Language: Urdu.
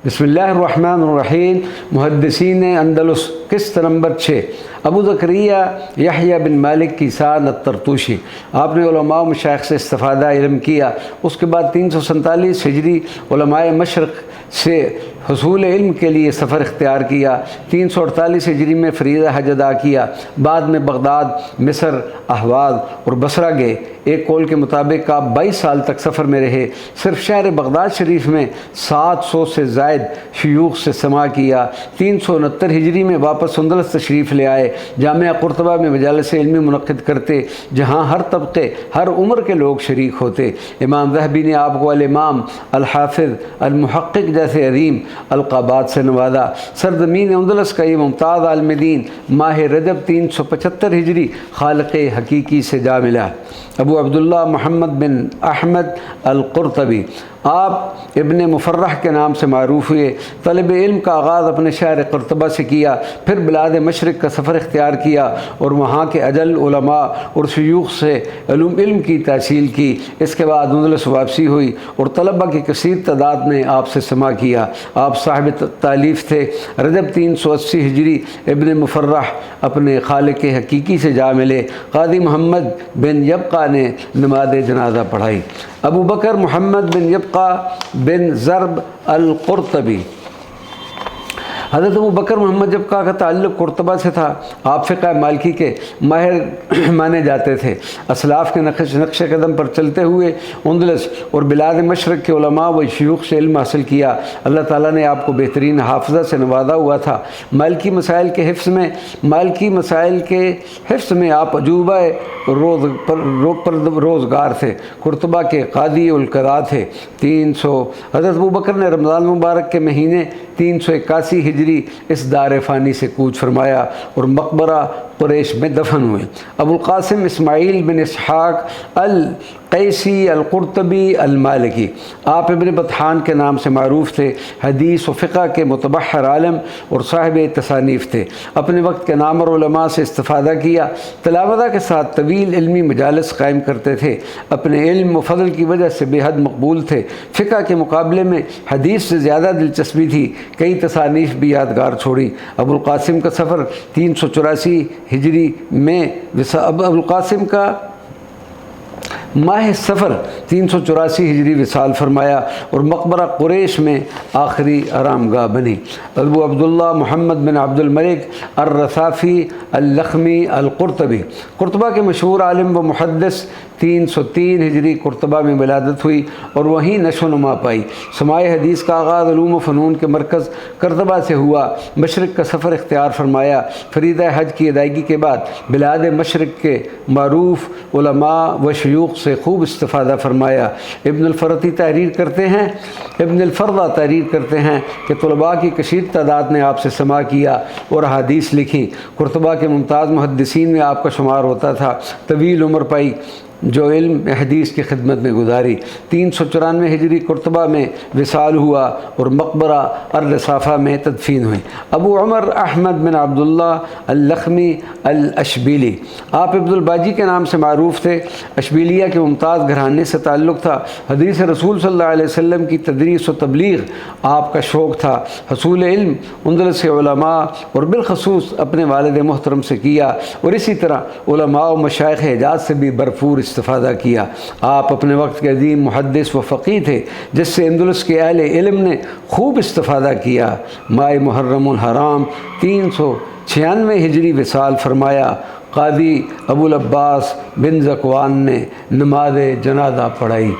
بسم اللہ الرحمن الرحیم۔ محدثین اندلس قسط نمبر 6 ابو زکریا یحییٰ بن مالک کیسان الطرطوشی، آپ نے علماء و مشائخ سے استفادہ علم کیا۔ اس کے بعد 347 ہجری علماء مشرق سے حصول علم کے لیے سفر اختیار کیا۔ 348 ہجری میں فریضہ حج ادا کیا۔ بعد میں بغداد، مصر، احواز اور بصرہ گئے۔ ایک قول کے مطابق آپ 22 سال تک سفر میں رہے۔ صرف شہر بغداد شریف میں 700 سے زائد شیوخ سے سماع کیا۔ 369 ہجری میں واپس اندلس تشریف لے آئے۔ جامعہ قرطبہ میں مجالس علمی منعقد کرتے، جہاں ہر طبقے، ہر عمر کے لوگ شریک ہوتے۔ امام ذہبی نے آپ کو الامام، الحافظ، المحقق جیسے عظیم القابات سے نوازا۔ سرزمین اندلس کا یہ ممتاز عالم دین ماہ رجب 375 ہجری خالق حقیقی سے جا ملا۔ ابو عبداللہ محمد بن احمد القرطبی، آپ ابن مفرح کے نام سے معروف ہوئے۔ طلب علم کا آغاز اپنے شہر قرطبہ سے کیا، پھر بلاد مشرق کا سفر اختیار کیا اور وہاں کے اجل علماء اور شیوخ سے علم کی تحصیل کی۔ اس کے بعد اندلس واپسی ہوئی اور طلبہ کی کثیر تعداد نے آپ سے سماع کیا۔ آپ صاحب تالیف تھے۔ رجب 380 ہجری ابن مفرح اپنے خالق حقیقی سے جا ملے۔ قاضی محمد بن یبقہ نے نماز جنازہ پڑھائی۔ ابو بکر محمد بن یبقہ بن ضرب القرطبی، حضرت ابو بکر محمد یبقہ کا تعلق قرطبہ سے تھا۔ آپ فقہ مالکی کے ماہر مانے جاتے تھے۔ اسلاف کے نقش قدم پر چلتے ہوئے اندلس اور بلاد مشرق کے علماء و شیوخ سے علم حاصل کیا۔ اللہ تعالیٰ نے آپ کو بہترین حافظہ سے نوازا ہوا تھا۔ مالکی مسائل کے حفظ میں آپ عجوبہ روزگار تھے۔ قرطبہ کے قاضی القضاء تھے۔ حضرت ابو بکر نے رمضان مبارک کے مہینے 381 ہجری اس دار فانی سے کوچ فرمایا اور مقبرہ قریش میں دفن ہوئے۔ ابو القاسم اسماعیل بن اسحاق القیسی القرطبی المالکی، آپ ابن بطحان کے نام سے معروف تھے۔ حدیث و فقہ کے متبحر عالم اور صاحب تصانیف تھے۔ اپنے وقت کے نامور علماء سے استفادہ کیا۔ تلاوتہ کے ساتھ طویل علمی مجالس قائم کرتے تھے۔ اپنے علم و فضل کی وجہ سے بے حد مقبول تھے۔ فقہ کے مقابلے میں حدیث سے زیادہ دلچسپی تھی۔ کئی تصانیف بھی یادگار چھوڑی۔ ابو القاسم کا سفر 384 ہجری میں ابو القاسم کا ماہ سفر 384 ہجری وصال فرمایا اور مقبرہ قریش میں آخری آرام گاہ بنی۔ ابو عبداللہ محمد بن عبد الملک الرثافی اللخمی القرطبی، قرطبہ کے مشہور عالم و محدث، 303 ہجری قرطبہ میں ولادت ہوئی اور وہیں نشو و نما پائی۔ سماع حدیث کا آغاز علوم و فنون کے مرکز قرطبہ سے ہوا۔ مشرق کا سفر اختیار فرمایا۔ فریضہ حج کی ادائیگی کے بعد بلاد مشرق کے معروف علماء و شیوخ سے خوب استفادہ فرمایا۔ ابن الفردہ تحریر کرتے ہیں کہ طلباء کی کثیر تعداد نے آپ سے سماع کیا اور احادیث لکھی۔ قرطبہ کے ممتاز محدثین میں آپ کا شمار ہوتا تھا۔ طویل عمر پائی جو علم حدیث کی خدمت میں گزاری۔ 394 ہجری قرطبہ میں وصال ہوا اور مقبرہ الرصافہ میں تدفین ہوئی۔ ابو عمر احمد بن عبداللہ اللخمی الاشبیلی، آپ عبد الباجی کے نام سے معروف تھے۔ اشبیلیہ کے ممتاز گھرانے سے تعلق تھا۔ حدیث رسول صلی اللہ علیہ وسلم کی تدریس و تبلیغ آپ کا شوق تھا۔ حصول علم اندلس سے علماء اور بالخصوص اپنے والد محترم سے کیا اور اسی طرح علماء و مشائخ حجاز سے بھی بھرپور استفادہ کیا۔ آپ اپنے وقت کے عظیم محدث و فقیہ تھے جس سے اندلس کے اہل علم نے خوب استفادہ کیا۔ ماہ محرم الحرام 396 ہجری وصال فرمایا۔ قاضی ابو العباس بن ذکوان نے نماز جنازہ پڑھائی۔